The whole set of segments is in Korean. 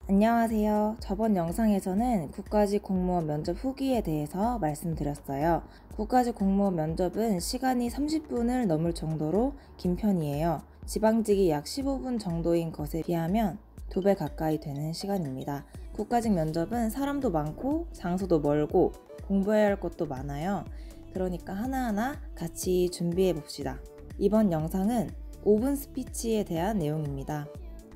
안녕하세요. 저번 영상에서는 국가직 공무원 면접 후기에 대해서 말씀드렸어요. 국가직 공무원 면접은 시간이 30분을 넘을 정도로 긴 편이에요. 지방직이 약 15분 정도인 것에 비하면 2배 가까이 되는 시간입니다. 국가직 면접은 사람도 많고 장소도 멀고 공부해야 할 것도 많아요. 그러니까 하나하나 같이 준비해 봅시다. 이번 영상은 5분 스피치에 대한 내용입니다.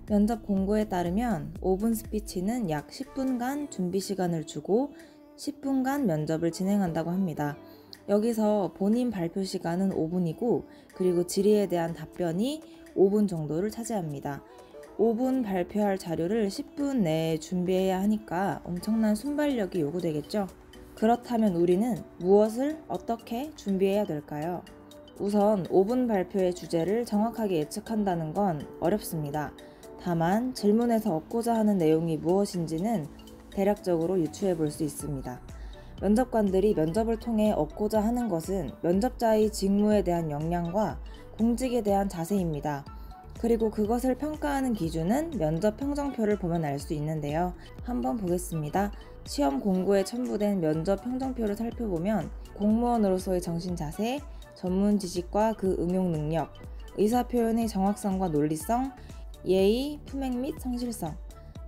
면접 공고에 따르면 5분 스피치는 약 10분간 준비 시간을 주고 10분간 면접을 진행한다고 합니다. 여기서 본인 발표 시간은 5분이고 그리고 질의에 대한 답변이 5분 정도를 차지합니다. 5분 발표할 자료를 10분 내에 준비해야 하니까 엄청난 순발력이 요구되겠죠? 그렇다면 우리는 무엇을 어떻게 준비해야 될까요? 우선 5분 발표의 주제를 정확하게 예측한다는 건 어렵습니다. 다만 질문에서 얻고자 하는 내용이 무엇인지는 대략적으로 유추해 볼 수 있습니다. 면접관들이 면접을 통해 얻고자 하는 것은 면접자의 직무에 대한 역량과 공직에 대한 자세입니다. 그리고 그것을 평가하는 기준은 면접 평정표를 보면 알 수 있는데요. 한번 보겠습니다. 시험 공고에 첨부된 면접 평정표를 살펴보면 공무원으로서의 정신 자세, 전문 지식과 그 응용 능력, 의사표현의 정확성과 논리성, 예의, 품행 및 성실성,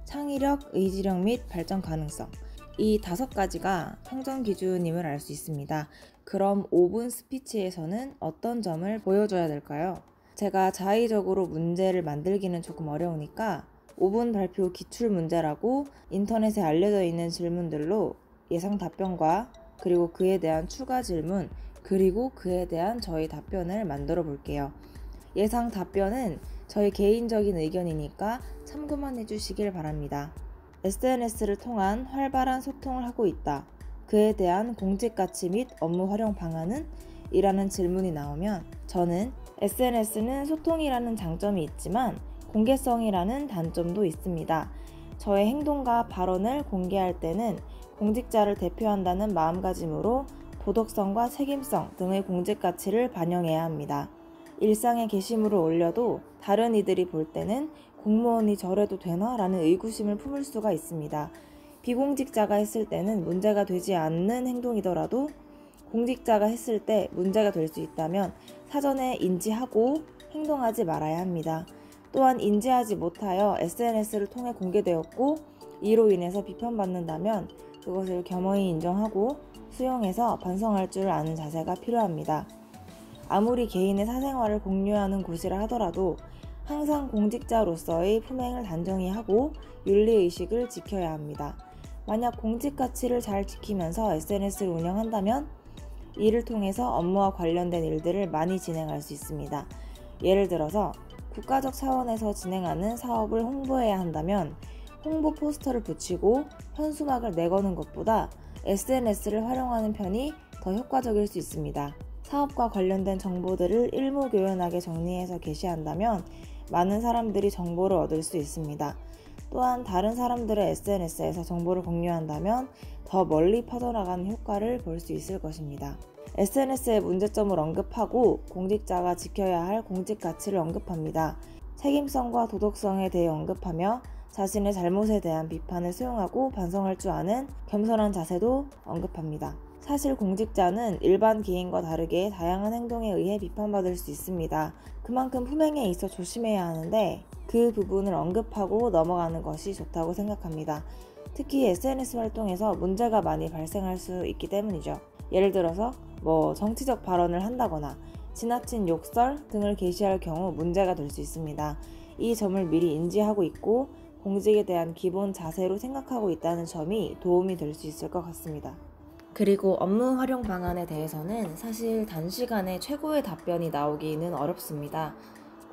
창의력, 의지력 및 발전 가능성, 이 5가지가 평정 기준임을 알 수 있습니다. 그럼 5분 스피치에서는 어떤 점을 보여줘야 될까요? 제가 자의적으로 문제를 만들기는 조금 어려우니까 5분 발표 기출 문제라고 인터넷에 알려져 있는 질문들로 예상 답변과 그리고 그에 대한 추가 질문 그리고 그에 대한 저희 답변을 만들어 볼게요. 예상 답변은 저희 개인적인 의견이니까 참고만 해주시길 바랍니다. SNS를 통한 활발한 소통을 하고 있다. 그에 대한 공직 가치 및 업무 활용 방안은? 이라는 질문이 나오면 저는 SNS는 소통이라는 장점이 있지만 공개성이라는 단점도 있습니다. 저의 행동과 발언을 공개할 때는 공직자를 대표한다는 마음가짐으로 도덕성과 책임성 등의 공직 가치를 반영해야 합니다. 일상의 게시물을 올려도 다른 이들이 볼 때는 공무원이 저래도 되나? 라는 의구심을 품을 수가 있습니다. 비공직자가 했을 때는 문제가 되지 않는 행동이더라도 공직자가 했을 때 문제가 될 수 있다면 사전에 인지하고 행동하지 말아야 합니다. 또한 인지하지 못하여 SNS를 통해 공개되었고 이로 인해서 비판받는다면 그것을 겸허히 인정하고 수용해서 반성할 줄 아는 자세가 필요합니다. 아무리 개인의 사생활을 공유하는 곳이라 하더라도 항상 공직자로서의 품행을 단정히 하고 윤리의식을 지켜야 합니다. 만약 공직 가치를 잘 지키면서 SNS를 운영한다면 이를 통해서 업무와 관련된 일들을 많이 진행할 수 있습니다. 예를 들어서 국가적 차원에서 진행하는 사업을 홍보해야 한다면 홍보 포스터를 붙이고 현수막을 내거는 것보다 SNS를 활용하는 편이 더 효과적일 수 있습니다. 사업과 관련된 정보들을 일목요연하게 정리해서 게시한다면 많은 사람들이 정보를 얻을 수 있습니다. 또한 다른 사람들의 SNS에서 정보를 공유한다면 더 멀리 퍼져나가는 효과를 볼 수 있을 것입니다. SNS의 문제점을 언급하고 공직자가 지켜야 할 공직 가치를 언급합니다. 책임성과 도덕성에 대해 언급하며 자신의 잘못에 대한 비판을 수용하고 반성할 줄 아는 겸손한 자세도 언급합니다. 사실 공직자는 일반 개인과 다르게 다양한 행동에 의해 비판받을 수 있습니다. 그만큼 품행에 있어 조심해야 하는데 그 부분을 언급하고 넘어가는 것이 좋다고 생각합니다. 특히 SNS 활동에서 문제가 많이 발생할 수 있기 때문이죠. 예를 들어서 정치적 발언을 한다거나 지나친 욕설 등을 게시할 경우 문제가 될 수 있습니다. 이 점을 미리 인지하고 있고 공직에 대한 기본 자세로 생각하고 있다는 점이 도움이 될 수 있을 것 같습니다. 그리고 업무 활용 방안에 대해서는 사실 단시간에 최고의 답변이 나오기는 어렵습니다.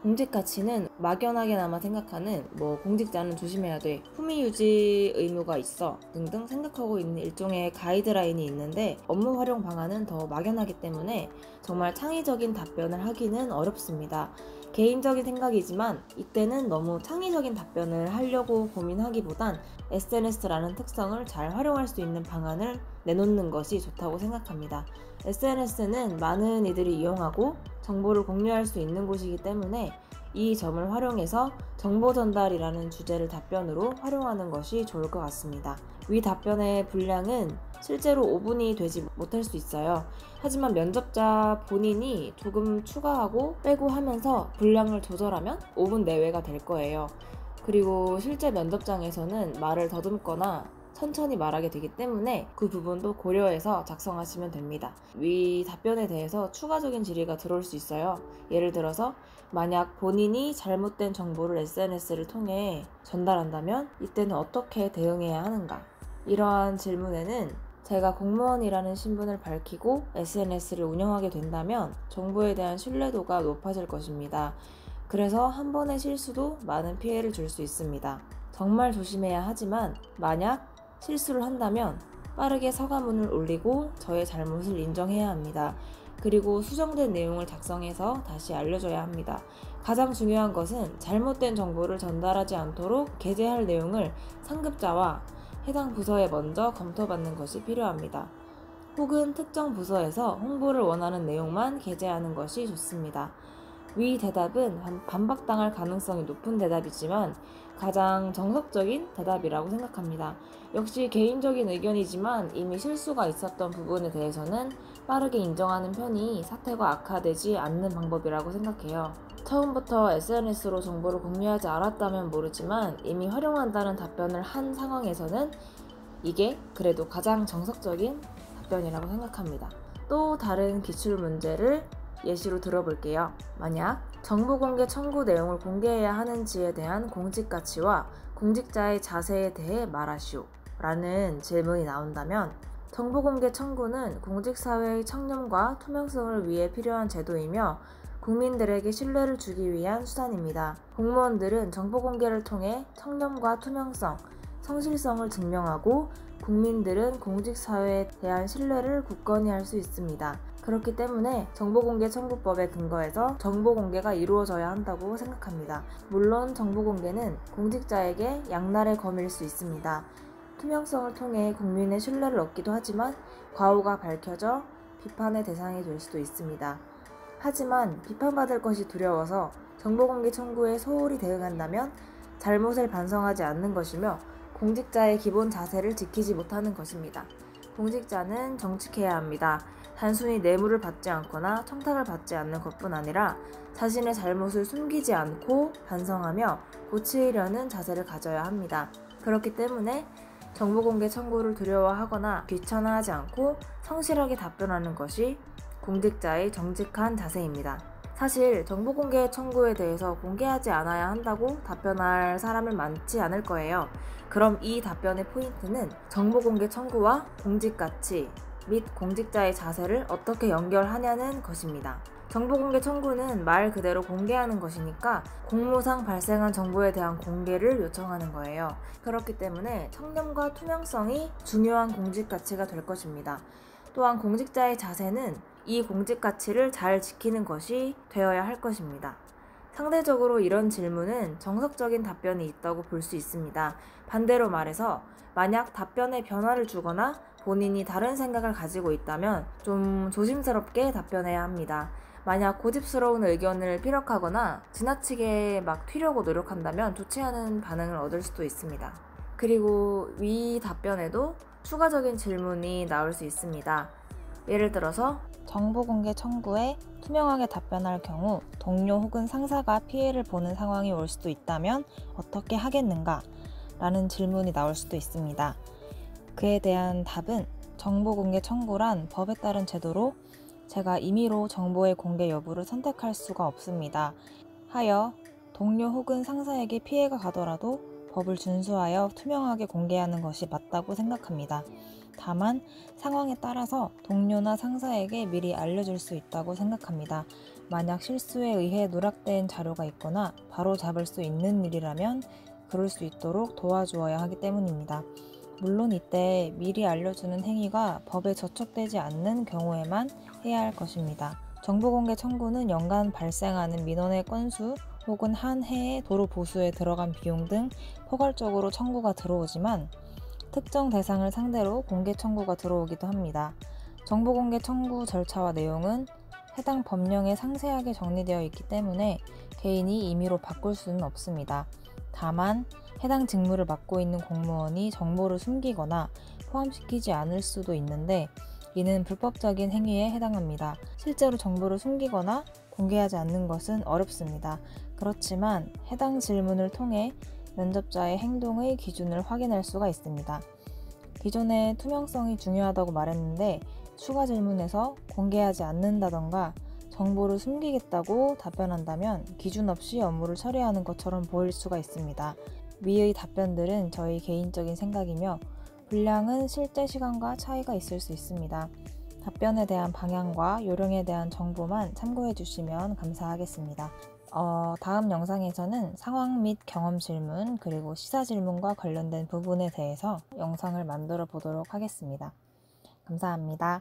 공직 가치는 막연하게나마 생각하는 공직자는 조심해야 돼, 품위 유지 의무가 있어 등등 생각하고 있는 일종의 가이드라인이 있는데 업무 활용 방안은 더 막연하기 때문에 정말 창의적인 답변을 하기는 어렵습니다. 개인적인 생각이지만 이때는 너무 창의적인 답변을 하려고 고민하기보단 SNS라는 특성을 잘 활용할 수 있는 방안을 내놓는 것이 좋다고 생각합니다. SNS는 많은 이들이 이용하고 정보를 공유할 수 있는 곳이기 때문에 이 점을 활용해서 정보 전달이라는 주제를 답변으로 활용하는 것이 좋을 것 같습니다. 위 답변의 분량은 실제로 5분이 되지 못할 수 있어요. 하지만 면접자 본인이 조금 추가하고 빼고 하면서 분량을 조절하면 5분 내외가 될 거예요. 그리고 실제 면접장에서는 말을 더듬거나 천천히 말하게 되기 때문에 그 부분도 고려해서 작성하시면 됩니다. 위 답변에 대해서 추가적인 질의가 들어올 수 있어요. 예를 들어서 만약 본인이 잘못된 정보를 SNS를 통해 전달한다면 이때는 어떻게 대응해야 하는가? 이러한 질문에는 제가 공무원이라는 신분을 밝히고 SNS를 운영하게 된다면 정보에 대한 신뢰도가 높아질 것입니다. 그래서 한 번의 실수도 많은 피해를 줄 수 있습니다. 정말 조심해야 하지만 만약 실수를 한다면 빠르게 사과문을 올리고 저의 잘못을 인정해야 합니다. 그리고 수정된 내용을 작성해서 다시 알려줘야 합니다. 가장 중요한 것은 잘못된 정보를 전달하지 않도록 게재할 내용을 상급자와 해당 부서에 먼저 검토받는 것이 필요합니다. 혹은 특정 부서에서 홍보를 원하는 내용만 게재하는 것이 좋습니다. 위 대답은 반박당할 가능성이 높은 대답이지만 가장 정석적인 대답이라고 생각합니다. 역시 개인적인 의견이지만 이미 실수가 있었던 부분에 대해서는 빠르게 인정하는 편이 사태가 악화되지 않는 방법이라고 생각해요. 처음부터 SNS로 정보를 공유하지 않았다면 모르지만 이미 활용한다는 답변을 한 상황에서는 이게 그래도 가장 정석적인 답변이라고 생각합니다. 또 다른 기출문제를 예시로 들어볼게요. 만약 정보공개 청구 내용을 공개해야 하는지에 대한 공직가치와 공직자의 자세에 대해 말하시오 라는 질문이 나온다면 정보공개 청구는 공직사회의 청렴과 투명성을 위해 필요한 제도이며 국민들에게 신뢰를 주기 위한 수단입니다. 공무원들은 정보공개를 통해 청렴과 투명성, 성실성을 증명하고 국민들은 공직사회에 대한 신뢰를 굳건히 할 수 있습니다. 그렇기 때문에 정보공개 청구법에 근거해서 정보공개가 이루어져야 한다고 생각합니다. 물론 정보공개는 공직자에게 양날의 검일 수 있습니다. 투명성을 통해 국민의 신뢰를 얻기도 하지만 과오가 밝혀져 비판의 대상이 될 수도 있습니다. 하지만 비판받을 것이 두려워서 정보공개 청구에 소홀히 대응한다면 잘못을 반성하지 않는 것이며 공직자의 기본 자세를 지키지 못하는 것입니다. 공직자는 정직해야 합니다. 단순히 뇌물을 받지 않거나 청탁을 받지 않는 것뿐 아니라 자신의 잘못을 숨기지 않고 반성하며 고치려는 자세를 가져야 합니다. 그렇기 때문에 정보공개 청구를 두려워하거나 귀찮아하지 않고 성실하게 답변하는 것이 공직자의 정직한 자세입니다. 사실 정보공개 청구에 대해서 공개하지 않아야 한다고 답변할 사람은 많지 않을 거예요. 그럼 이 답변의 포인트는 정보공개 청구와 공직가치 및 공직자의 자세를 어떻게 연결하냐는 것입니다. 정보공개 청구는 말 그대로 공개하는 것이니까 공무상 발생한 정보에 대한 공개를 요청하는 거예요. 그렇기 때문에 청렴과 투명성이 중요한 공직가치가 될 것입니다. 또한 공직자의 자세는 이 공직가치를 잘 지키는 것이 되어야 할 것입니다. 상대적으로 이런 질문은 정석적인 답변이 있다고 볼 수 있습니다. 반대로 말해서 만약 답변에 변화를 주거나 본인이 다른 생각을 가지고 있다면 좀 조심스럽게 답변해야 합니다. 만약 고집스러운 의견을 피력하거나 지나치게 막 튀려고 노력한다면 좋지 않은 반응을 얻을 수도 있습니다. 그리고 위 답변에도 추가적인 질문이 나올 수 있습니다. 예를 들어서 정보공개 청구에 투명하게 답변할 경우 동료 혹은 상사가 피해를 보는 상황이 올 수도 있다면 어떻게 하겠는가? 라는 질문이 나올 수도 있습니다. 그에 대한 답은 정보공개 청구란 법에 따른 제도로 제가 임의로 정보의 공개 여부를 선택할 수가 없습니다. 하여 동료 혹은 상사에게 피해가 가더라도 법을 준수하여 투명하게 공개하는 것이 맞다고 생각합니다. 다만 상황에 따라서 동료나 상사에게 미리 알려줄 수 있다고 생각합니다. 만약 실수에 의해 누락된 자료가 있거나 바로 잡을 수 있는 일이라면 그럴 수 있도록 도와주어야 하기 때문입니다. 물론 이때 미리 알려주는 행위가 법에 저촉되지 않는 경우에만 해야 할 것입니다. 정보공개 청구는 연간 발생하는 민원의 건수 혹은 한 해의 도로 보수에 들어간 비용 등 포괄적으로 청구가 들어오지만 특정 대상을 상대로 공개 청구가 들어오기도 합니다. 정보공개 청구 절차와 내용은 해당 법령에 상세하게 정리되어 있기 때문에 개인이 임의로 바꿀 수는 없습니다. 다만 해당 직무를 맡고 있는 공무원이 정보를 숨기거나 포함시키지 않을 수도 있는데 이는 불법적인 행위에 해당합니다. 실제로 정보를 숨기거나 공개하지 않는 것은 어렵습니다. 그렇지만 해당 질문을 통해 면접자의 행동의 기준을 확인할 수가 있습니다. 기존에 투명성이 중요하다고 말했는데 추가 질문에서 공개하지 않는다던가 정보를 숨기겠다고 답변한다면 기준 없이 업무를 처리하는 것처럼 보일 수가 있습니다. 위의 답변들은 저희 개인적인 생각이며 분량은 실제 시간과 차이가 있을 수 있습니다. 답변에 대한 방향과 요령에 대한 정보만 참고해 주시면 감사하겠습니다. 다음 영상에서는 상황 및 경험 질문 그리고 시사 질문과 관련된 부분에 대해서 영상을 만들어 보도록 하겠습니다. 감사합니다.